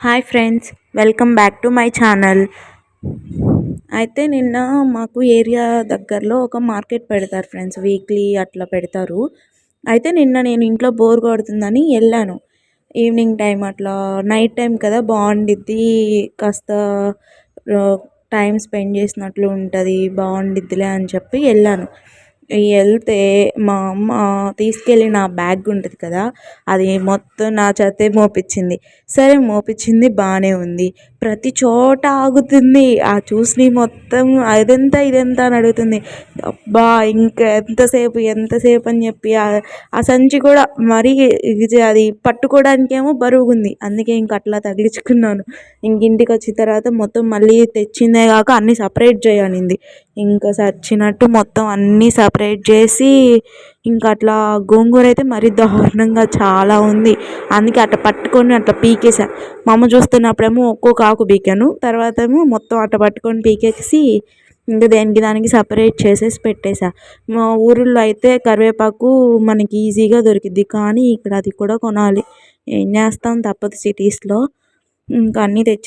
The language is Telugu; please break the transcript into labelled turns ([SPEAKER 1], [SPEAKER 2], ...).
[SPEAKER 1] Hi friends, welcome back to my channel. అయితే నిన్న మాకు ఏరియా దగ్గరలో ఒక మార్కెట్ పెడతారు ఫ్రెండ్స్, వీక్లీ అట్లా పెడతారు. అయితే నిన్న నేను ఇంట్లో బోర్ కొడుతుందని వెళ్ళాను. ఈవినింగ్ టైం అట్లా నైట్ టైం కదా బాగుండిద్ది, కాస్త టైం స్పెండ్ చేసినట్లు ఉంటుంది, బాగుండిద్దిలే అని చెప్పి వెళ్ళాను. వెళ్తే మా అమ్మ తీసుకెళ్ళిన బ్యాగ్ ఉంటుంది కదా, అది మొత్తం నా చేతే మోపించింది. సరే మోపించింది బాగానే ఉంది, ప్రతి చోట ఆగుతుంది. ఆ చూసి మొత్తం అదెంత ఇదెంత అని అడుగుతుంది. అబ్బా ఇంకా ఎంతసేపు అని చెప్పి ఆ సంచి కూడా మరీ అది పట్టుకోవడానికేమో బరువుగుంది, అందుకే ఇంక అట్లా తగిలించుకున్నాను. ఇంక ఇంటికి వచ్చిన తర్వాత మొత్తం మళ్ళీ తెచ్చిందే కాక అన్నీ సపరేట్ చేయనింది. ఇంకా సచ్చినట్టు మొత్తం అన్నీ సపరేట్ చేసి ఇంకా అట్లా గోంగూర అయితే మరీ దారుణంగా చాలా ఉంది, అందుకే అట్లా పట్టుకొని అట్లా పీకేసా. మా అమ్మ చూస్తున్నప్పుడేమో ఒక్కొక్క ఆకు పీకాను, తర్వాత ఏమో మొత్తం అట్లా పట్టుకొని పీకేసి ఇంకా దానికి సపరేట్ చేసేసి పెట్టేసా. మా ఊరిలో అయితే కరివేపాకు మనకి ఈజీగా దొరికిద్ది, కానీ ఇక్కడ అది కూడా కొనాలి. ఏం చేస్తాం, తప్పదు సిటీస్లో. ఇంకా అన్నీ తెచ్చి